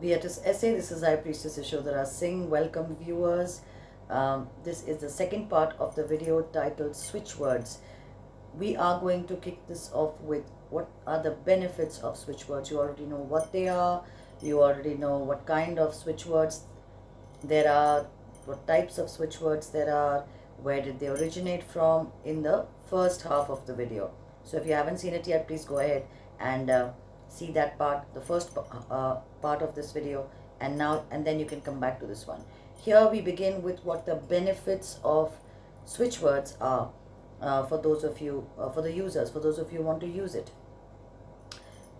Beatrice Essay. This is High Priestess Yashodhara Singh. Welcome, viewers. This is the second part of the video titled Switch Words. We are going to kick this off with what are the benefits of switch words. You already know what they are. You already know what kind of switch words there are, what types of switch words there are, where did they originate from in the first half of the video. So if you haven't seen it yet, please go ahead and see that part, the first part of this video, and then you can come back to this one. Here we begin with what the benefits of switch words are for those of you, for the users, for those of you who want to use it.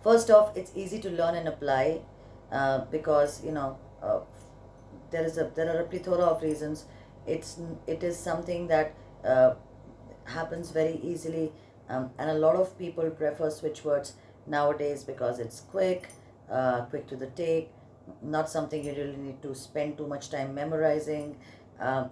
First off, it's easy to learn and apply because there are a plethora of reasons. It is something that happens very easily, and a lot of people prefer switch words nowadays because it's quick to the take, not something you really need to spend too much time memorizing.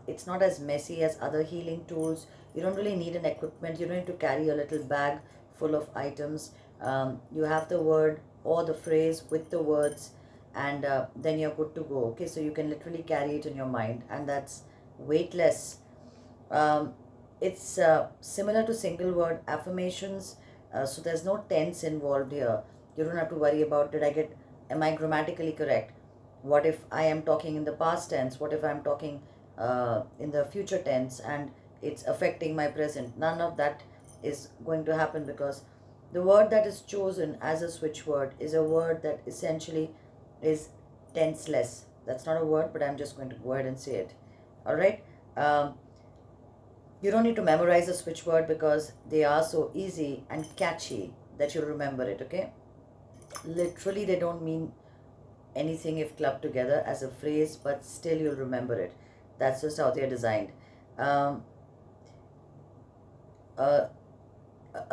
It's not as messy as other healing tools. You don't really need an equipment. You don't need to carry a little bag full of items. You have the word or the phrase with the words, and then you're good to go. Okay, so you can literally carry it in your mind, and that's weightless. It's similar to single word affirmations, so there's no tense involved here. You don't have to worry about, am I grammatically correct? What if I am talking in the past tense? What if I'm talking in the future tense and it's affecting my present? None of that is going to happen, because the word that is chosen as a switch word is a word that essentially is tenseless. That's not a word, but I'm just going to go ahead and say it. All right. You don't need to memorize a switch word because they are so easy and catchy that you'll remember it. Okay. Literally, they don't mean anything if clubbed together as a phrase, but still you'll remember it. That's just how they're designed. A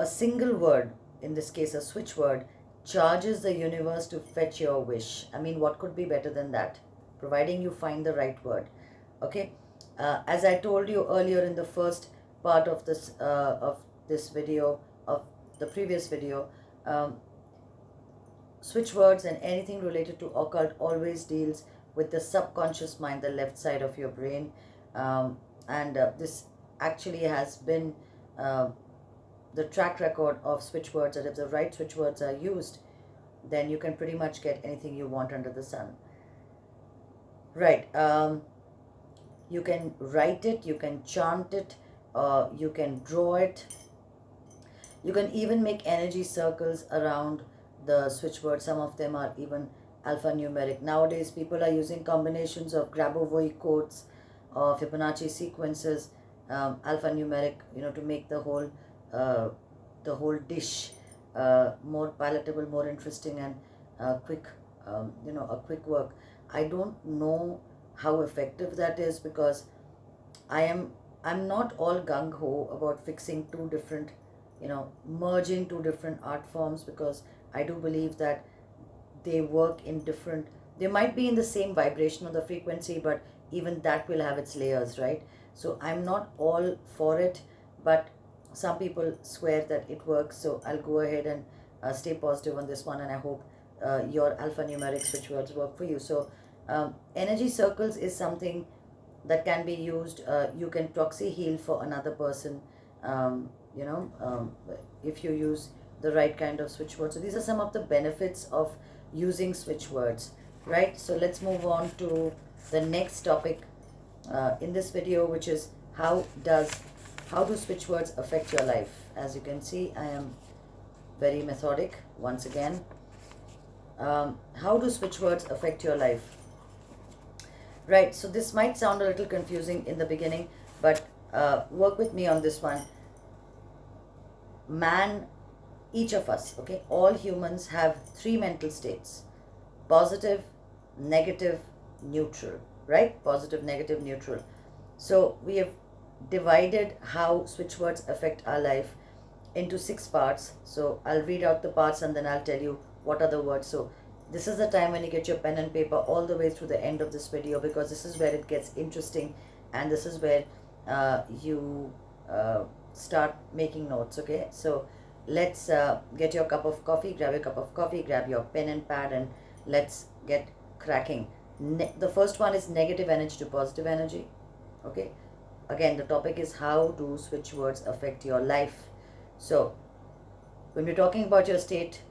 single word, in this case a switch word, charges the universe to fetch your wish. I mean, what could be better than that? Providing you find the right word. Okay. As I told you earlier in the first part of this video, of the previous video, switch words and anything related to occult always deals with the subconscious mind, the left side of your brain, and this actually has been the track record of switch words, that if the right switch words are used, then you can pretty much get anything you want under the sun. Right. You can write it, you can chant it, you can draw it. You can even make energy circles around the switch word. Some of them are even alphanumeric. Nowadays, people are using combinations of Grabovoi codes or Fibonacci sequences, alphanumeric, to make the whole dish more palatable, more interesting, and quick. A quick work. I don't know how effective that is, because I'm not all gung ho about fixing two different, merging two different art forms, because I do believe that they work in different, they might be in the same vibration or the frequency, but even that will have its layers, right? So I'm not all for it, but some people swear that it works, so I'll go ahead and stay positive on this one, and I hope your alphanumeric switch words work for you. So energy circles is something that can be used. You can proxy heal for another person, if you use the right kind of switch words. So these are some of the benefits of using switch words, right? So let's move on to the next topic in this video, which is how do switch words affect your life. As you can see, I am very methodic once again. How do switch words affect your life? Right, so this might sound a little confusing in the beginning, but work with me on this one. Each of us, okay, all humans have three mental states: positive, negative, neutral, right? Positive, negative, neutral. So we have divided how switch words affect our life into 6 parts. So I'll read out the parts and then I'll tell you what are the words. So this is the time when you get your pen and paper all the way through the end of this video, because this is where it gets interesting, and this is where you start making notes. Okay, so let's get your cup of coffee, grab your cup of coffee, grab your pen and pad, and let's get cracking. The first one is negative energy to positive energy. Okay, again, the topic is how do switch words affect your life. So when we're talking about your state,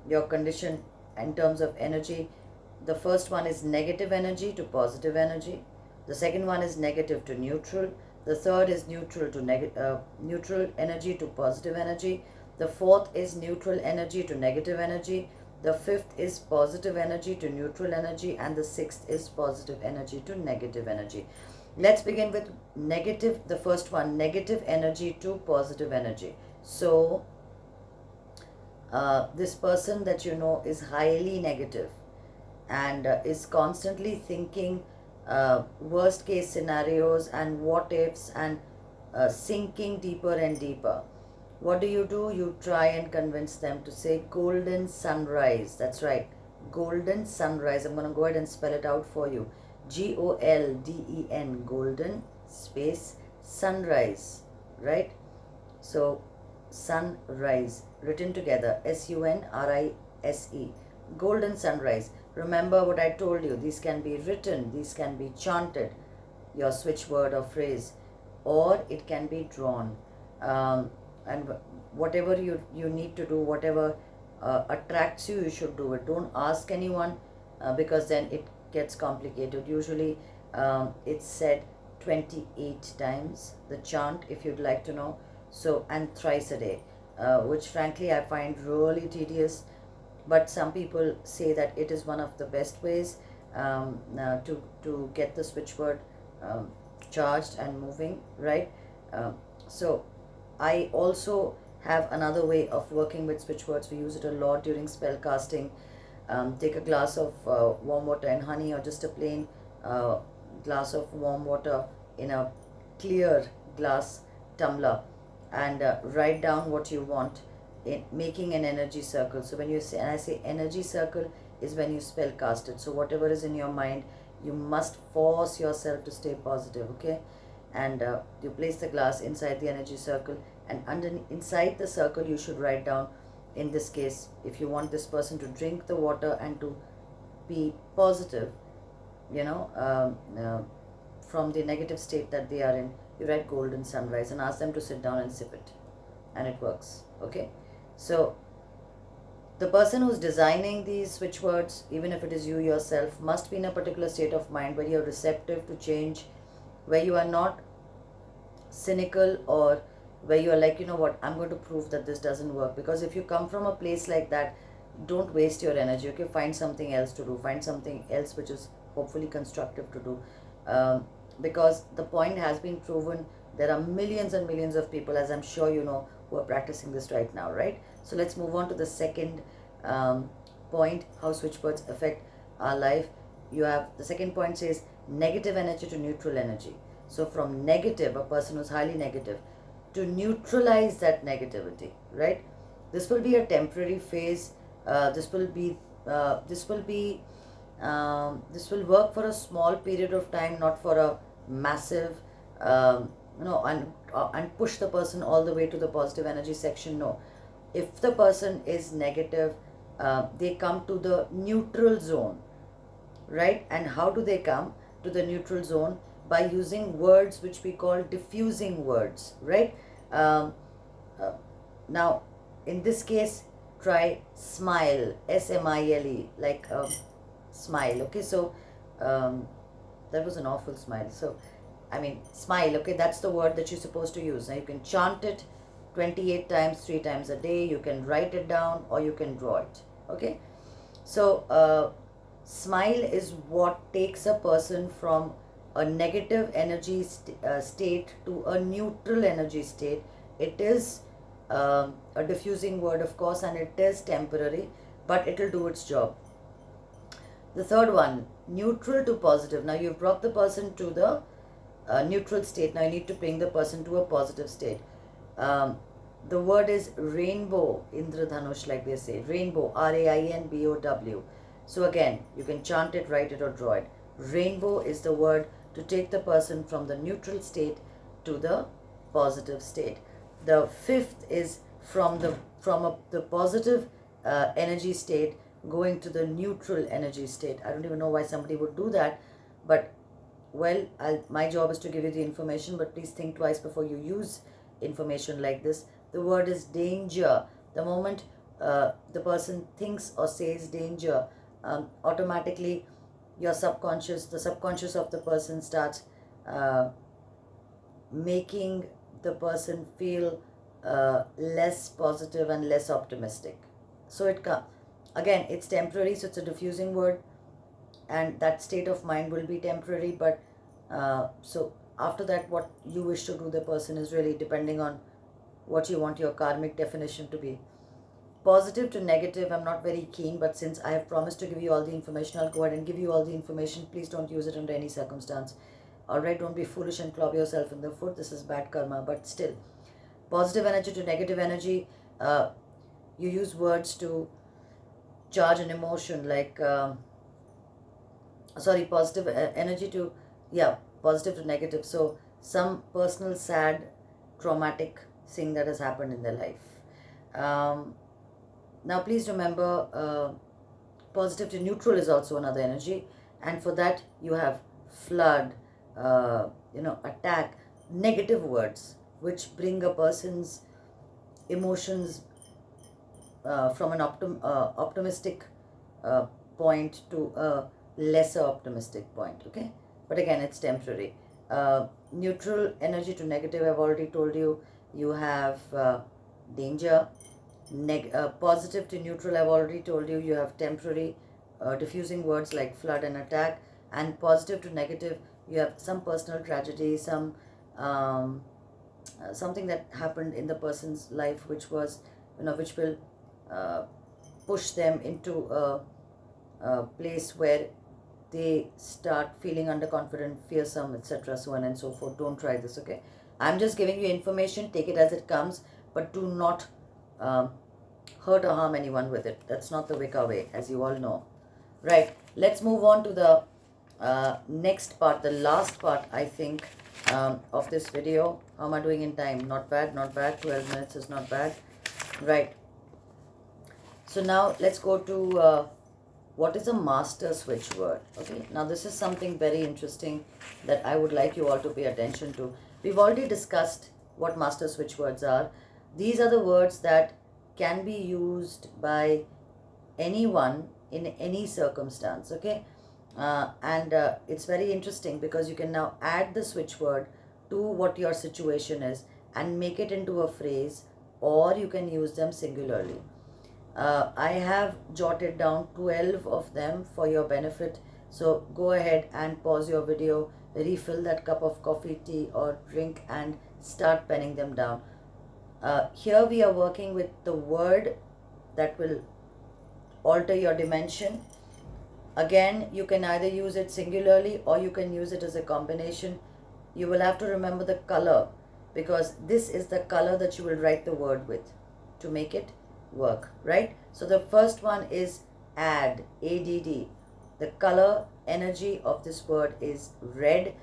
your condition in terms of energy, the first one is negative energy to positive energy. The second one is negative to neutral. The third is neutral to neutral energy to positive energy. The fourth is neutral energy to negative energy. The fifth is positive energy to neutral energy, and the sixth is positive energy to negative energy. Let's begin with negative, the first one, negative energy to positive energy. So this person that you know is highly negative and is constantly thinking worst case scenarios and what ifs, and sinking deeper and deeper. What do? You try and convince them to say golden sunrise. That's right, golden sunrise. I'm going to go ahead and spell it out for you. GOLDEN, golden space sunrise, right? So sunrise written together, SUNRISE, golden sunrise. Remember what I told you, these can be written, these can be chanted, your switch word or phrase, or it can be drawn. And whatever you need to do, whatever attracts you, you should do it. Don't ask anyone because then it gets complicated. Usually it's said 28 times, the chant, if you'd like to know. So, and thrice a day, which frankly I find really tedious, but some people say that it is one of the best ways to get the switch word charged and moving, right? So I also have another way of working with switch words. We use it a lot during spell casting. Take a glass of warm water and honey, or just a plain glass of warm water in a clear glass tumbler, and write down what you want, in making an energy circle. So when you say, and I say energy circle is when you spell cast it. So whatever is in your mind, you must force yourself to stay positive, okay? And you place the glass inside the energy circle, and inside the circle you should write down, in this case, if you want this person to drink the water and to be positive, you know, from the negative state that they are in, you write golden sunrise and ask them to sit down and sip it, and it works, okay? So the person who's designing these switch words, even if it is you yourself, must be in a particular state of mind where you're receptive to change, where you are not cynical, or where you are like, you know what, I'm going to prove that this doesn't work. Because if you come from a place like that, don't waste your energy, okay? Find something else to do, find something else which is hopefully constructive to do, because the point has been proven. There are millions and millions of people, as I'm sure you know, who are practicing this right now, right? So let's move on to the second point, how switch words affect our life. You have, the second point says negative energy to neutral energy. So from negative, a person who's highly negative, to neutralize that negativity, right? This will be a temporary phase. This will work for a small period of time, not for a massive, and push the person all the way to the positive energy section. No, if the person is negative, they come to the neutral zone, right? And how do they come to the neutral zone? By using words which we call diffusing words, right? Now, in this case, try smile, SMILE, like smile, okay? So that was an awful smile. So I mean, smile, okay? That's the word that you're supposed to use. Now you can chant it 28 times, 3 times a day. You can write it down, or you can draw it, okay? So smile is what takes a person from a negative energy state to a neutral energy state. It is a diffusing word, of course, and it is temporary, but it will do its job. The third one, neutral to positive. Now you've brought the person to the neutral state. Now you need to bring the person to a positive state. The word is rainbow, Indradhanush, like they say. Rainbow, RAINBOW. So again, you can chant it, write it, or draw it. Rainbow is the word to take the person from the neutral state to the positive state. The fifth is from the positive energy state going to the neutral energy state. I don't even know why somebody would do that, but well, my job is to give you the information, but please think twice before you use information like this. The word is danger. The moment the person thinks or says danger, automatically the subconscious of the person starts making the person feel less positive and less optimistic. So again, it's temporary, so it's a diffusing word, and that state of mind will be temporary, but so after that, what you wish to do the person is really depending on what you want your karmic definition to be. Positive to negative, I'm not very keen, but since I have promised to give you all the information, I'll go ahead and give you all the information. Please don't use it under any circumstance. Alright, don't be foolish and club yourself in the foot. This is bad karma, but still. Positive energy to negative energy, you use words to charge an emotion, like positive energy to, positive to negative. So some personal sad traumatic thing that has happened in their life. Now please remember, positive to neutral is also another energy, and for that you have flood, attack, negative words which bring a person's emotions from an optimistic point to a lesser optimistic point, okay? But again, it's temporary. Neutral energy to negative, I've already told you. You have danger. Positive to neutral, I've already told you. You have temporary diffusing words like flood and attack. And positive to negative, you have some personal tragedy, some something that happened in the person's life which was, which will push them into a place where they start feeling underconfident, fearsome, etc., so on and so forth. Don't try this, okay? I'm just giving you information. Take it as it comes, but do not hurt or harm anyone with it. That's not the Wicca way, as you all know. Right, let's move on to the next part, the last part, I think, of this video. How am I doing in time? Not bad, not bad. 12 minutes is not bad. Right. So now let's go to what is a master switch word. Okay, now this is something very interesting that I would like you all to pay attention to. We've already discussed what master switch words are. These are the words that can be used by anyone in any circumstance, okay? And it's very interesting because you can now add the switch word to what your situation is and make it into a phrase, or you can use them singularly. I have jotted down 12 of them for your benefit, so go ahead and pause your video, refill that cup of coffee, tea or drink and start penning them down. Here we are working with the word that will alter your dimension. Again, you can either use it singularly or you can use it as a combination. You will have to remember the color, because this is the color that you will write the word with to make it work, right? So the first one is add, ADD. The color energy of this word is red.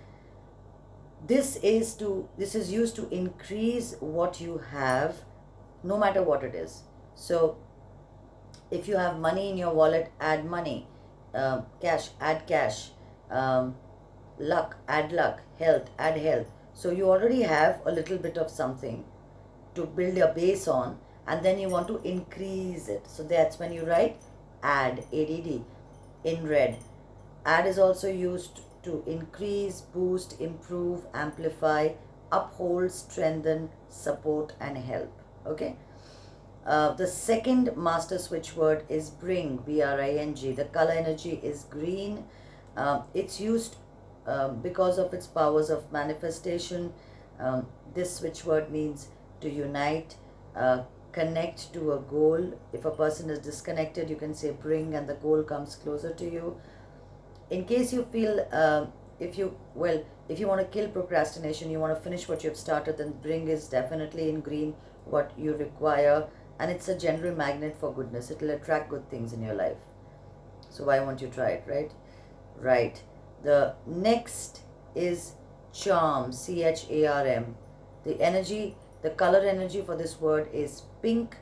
This is used to increase what you have, no matter what it is. So if you have money in your wallet, add money. Cash, add cash. Luck, add luck. Health, add health. So you already have a little bit of something to build a base on, and then you want to increase it. So that's when you write add, ADD, in red. Add is also used to increase, boost, improve, amplify, uphold, strengthen, support and help, okay? The second master switch word is bring, B-R-I-N-G. The color energy is green. It's used because of its powers of manifestation. This switch word means to unite, connect to a goal. If a person is disconnected, you can say bring and the goal comes closer to you. In case you feel, if you want to kill procrastination, you want to finish what you've started, then bring is definitely in green what you require. And it's a general magnet for goodness. It will attract good things in your life. So why won't you try it, right? Right. The next is charm, C-H-A-R-M. The color energy for this word is pink.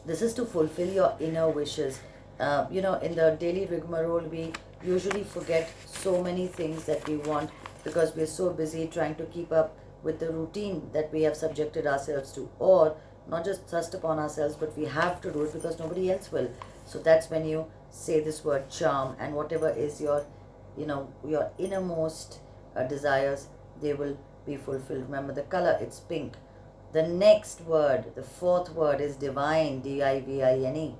This is to fulfill your inner wishes. In the daily rigmarole, we usually forget so many things that we want because we're so busy trying to keep up with the routine that we have subjected ourselves to, or not just thrust upon ourselves, but we have to do it because nobody else will. So that's when you say this word charm, and whatever is your innermost desires, they will be fulfilled. Remember the color, it's pink. The next word, the fourth word, is divine, Divine.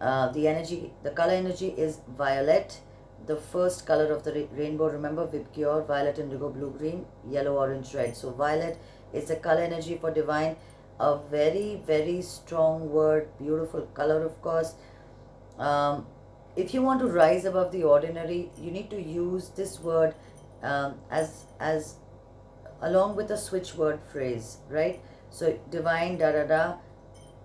The color energy is violet, the first color of the rainbow. Remember, Vibgyor, violet, indigo, blue, green, yellow, orange, red. So violet is the color energy for divine. A very, very strong word, beautiful color, of course. If you want to rise above the ordinary, you need to use this word as along with a switch word phrase, right? So divine, da da da,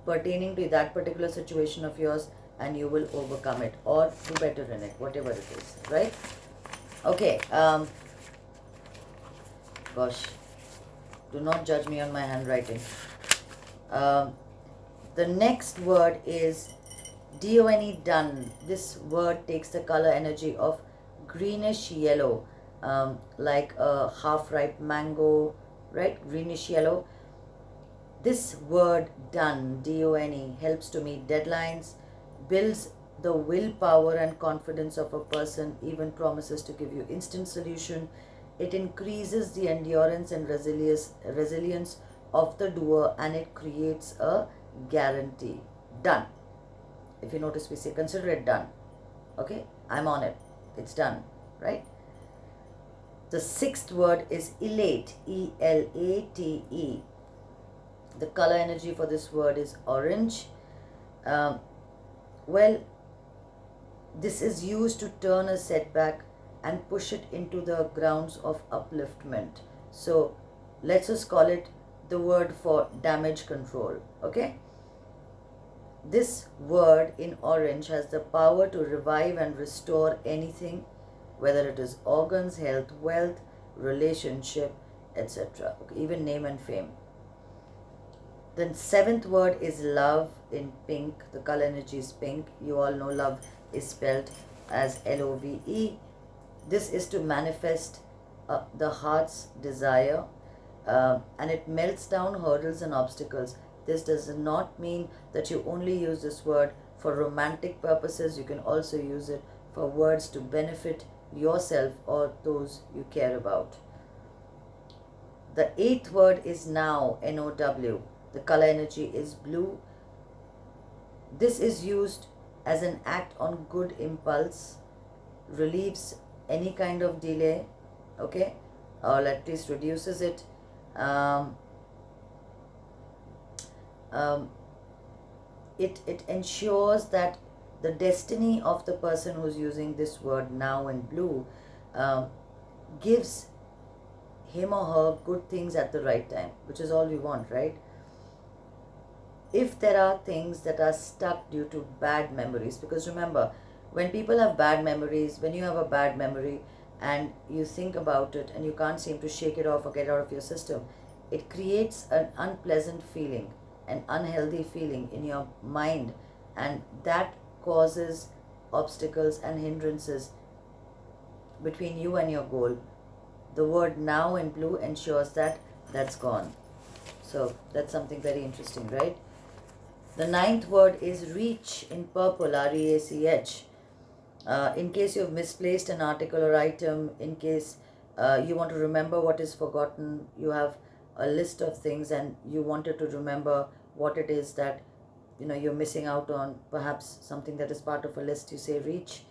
pertaining to that particular situation of yours, and you will overcome it or do better in it, whatever it is, right? Okay. Gosh, do not judge me on my handwriting. The next word is Done, done. This word takes the color energy of greenish yellow, like a half-ripe mango, right? Greenish yellow. This word done, D-O-N-E, helps to meet deadlines, builds the willpower and confidence of a person, even promises to give you instant solution. It increases the endurance and resilience of the doer, and it creates a guarantee. Done. If you notice, we say consider it done. Okay, I'm on it. It's done, right? The sixth word is elate, E-L-A-T-E. The color energy for this word is orange. Well, this is used to turn a setback and push it into the grounds of upliftment. So let's just call it the word for damage control, okay? This word in orange has the power to revive and restore anything, whether it is organs, health, wealth, relationship, etc. Okay, even name and fame. The seventh word is love in pink. The color energy is pink. You all know love is spelled as L-O-V-E. This is to manifest the heart's desire, and it melts down hurdles and obstacles. This does not mean that you only use this word for romantic purposes. You can also use it for words to benefit yourself or those you care about. The eighth word is now, N-O-W. The color energy is blue. This is used as an act on good impulse, relieves any kind of delay, okay, or at least reduces it. It ensures that the destiny of the person who's using this word now in blue gives him or her good things at the right time, which is all we want, right? If there are things that are stuck due to bad memories, because remember, when people have bad memories, when you have a bad memory and you think about it and you can't seem to shake it off or get it out of your system, it creates an unpleasant feeling, an unhealthy feeling in your mind, and that causes obstacles and hindrances between you and your goal. The word now in blue ensures that that's gone. So that's something very interesting, right? The ninth word is reach in purple, R-E-A-C-H. In case you've misplaced an article or item, in case you want to remember what is forgotten, you have a list of things and you wanted to remember what it is that you're missing out on, perhaps something that is part of a list, you say reach,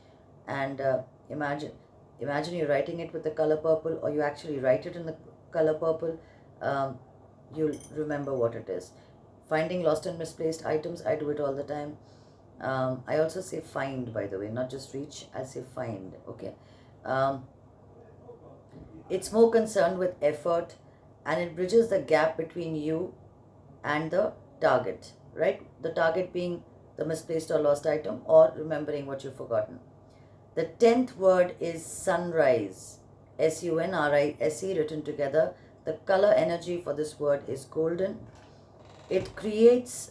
and imagine you're writing it with the color purple, or you actually write it in the color purple. You'll remember what it is. Finding lost and misplaced items, I do it all the time. I also say find, by the way, not just reach, I say find, okay? It's more concerned with effort, and it bridges the gap between you and the target, right? The target being the misplaced or lost item, or remembering what you've forgotten. The 10th word is sunrise, S-U-N-R-I-S-E, written together. The color energy for this word is golden. It creates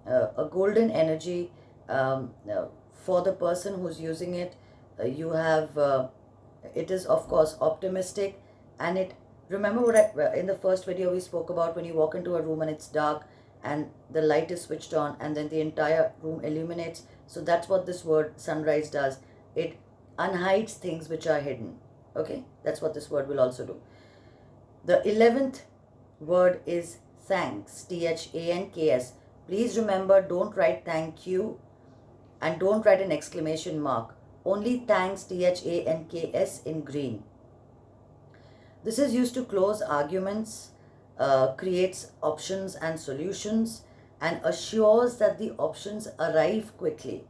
a golden energy for the person who's using it. You have it is of course optimistic, and it, remember what I, in the first video we spoke about, when you walk into a room and it's dark and the light is switched on and then the entire room illuminates. So that's what this word sunrise does. It unhides things which are hidden. Okay, that's what this word will also do. The 11th word is thanks, thanks. Please remember, don't write thank you and don't write an exclamation mark. Only thanks, thanks, in green. This is used to close arguments, creates options and solutions, and assures that the options arrive quickly.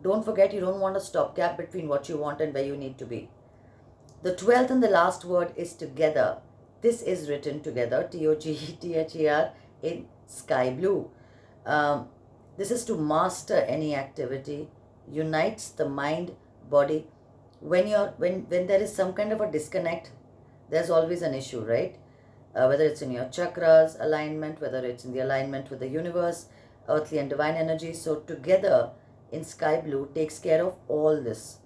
Don't forget, you don't want a stopgap between what you want and where you need to be. The 12th and the last word is together. This is written together, Togethher, in sky blue. This is to master any activity, unites the mind, body. When there is some kind of a disconnect, there's always an issue, right? Whether it's in your chakras alignment, whether it's in the alignment with the universe, earthly and divine energy. So together in sky blue takes care of all this.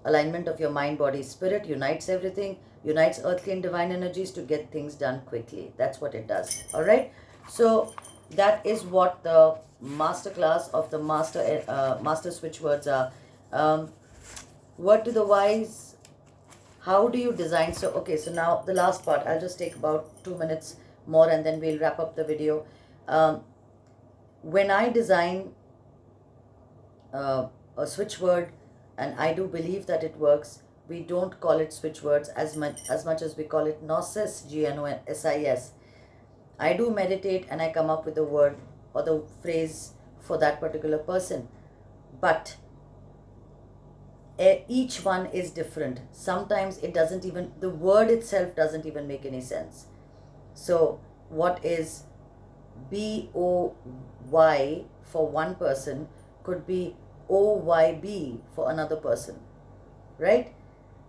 Alignment of your mind, body, spirit, unites everything, unites earthly and divine energies to get things done quickly. That's what it does. All right. So that is what the master class of the master switch words are. Word to the wise. How do you design? So okay, so now the last part, I'll just take about 2 minutes more and then we'll wrap up the video. When I design a switch word, and I do believe that it works, we don't call it switch words as much as we call it gnosis, gnosis. I do meditate and I come up with the word or the phrase for that particular person, but each one is different. Sometimes it doesn't even, the word itself doesn't even make any sense. So what is BOY for one person could be OYB for another person, right?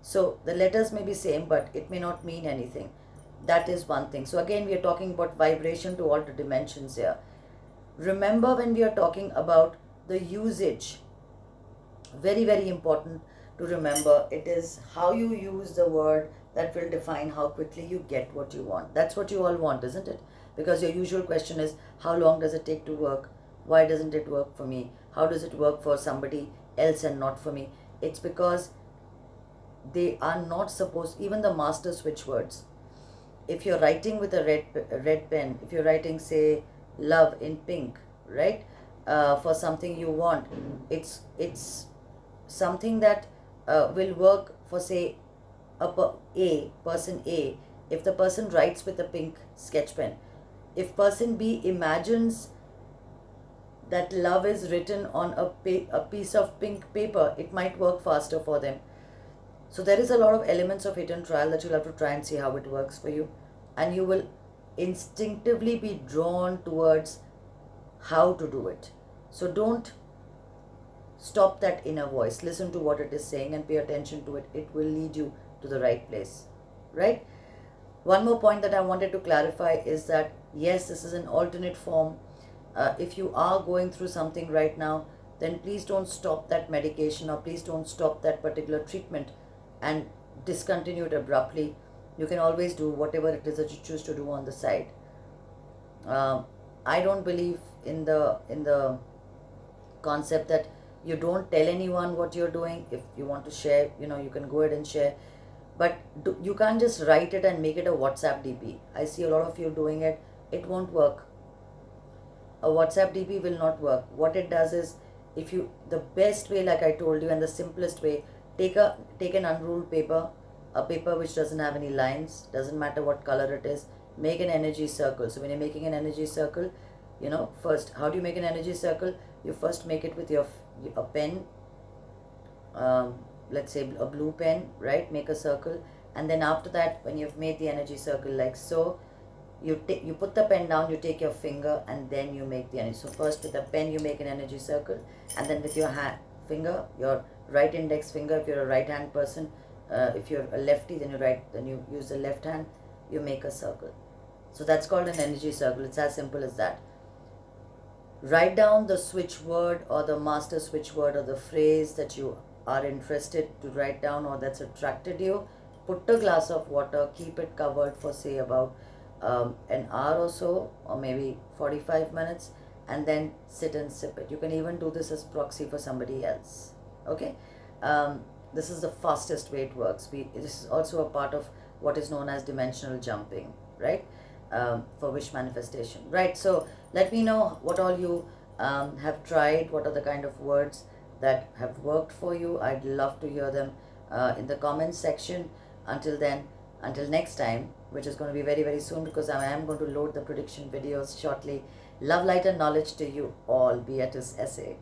So the letters may be same, but it may not mean anything. That is one thing. So again, we are talking about vibration to alter dimensions here. Remember, when we are talking about the usage, very, very important to remember, it is how you use the word that will define how quickly you get what you want. That's what you all want, isn't it? Because your usual question is, how long does it take to work? Why doesn't it work for me? How does it work for somebody else and not for me? It's because they are not supposed, even the master switch words. If you're writing with a red pen, if you're writing, say, love in pink, right, for something you want, it's something that will work for, say, person A, if the person writes with a pink sketch pen. If person B imagines that love is written on a piece of pink paper, it might work faster for them. So there is a lot of elements of hit and trial that you'll have to try and see how it works for you. And you will instinctively be drawn towards how to do it. So don't stop that inner voice. Listen to what it is saying and pay attention to it. It will lead you to the right place, right? One more point that I wanted to clarify is that, yes, this is an alternate form. If you are going through something right now, then please don't stop that medication, or please don't stop that particular treatment and discontinue it abruptly. You can always do whatever it is that you choose to do on the side. I don't believe in the concept that you don't tell anyone what you're doing. If you want to share, you can go ahead and share, but you can't just write it and make it a WhatsApp DP. I see a lot of you doing it. It won't work. A WhatsApp DP will not work. What it does is, the best way, like I told you, and the simplest way, take an unruled paper, a paper which doesn't have any lines, doesn't matter what color it is, make an energy circle. So when you're making an energy circle, first, how do you make an energy circle? You first make it with a pen, let's say a blue pen, right? Make a circle, and then after that, when you've made the energy circle like so, you put the pen down, you take your finger, and then you make the energy. So first with the pen you make an energy circle, and then with your finger, your right index finger, if you're a right hand person, if you're a lefty, then you use the left hand, you make a circle. So that's called an energy circle. It's as simple as that. Write down the switch word or the master switch word or the phrase that you are interested to write down or that's attracted you. Put a glass of water, keep it covered for say about an hour or so, or maybe 45 minutes, and then sit and sip it. You can even do this as proxy for somebody else. Okay, this is the fastest way it works. This is also a part of what is known as dimensional jumping, right? For wish manifestation, right? So let me know what all you have tried. What are the kind of words that have worked for you? I'd love to hear them in the comments section. Until then, until next time, which is going to be very, very soon, because I am going to load the prediction videos shortly. Love, light, and knowledge to you all. Beatus Essay.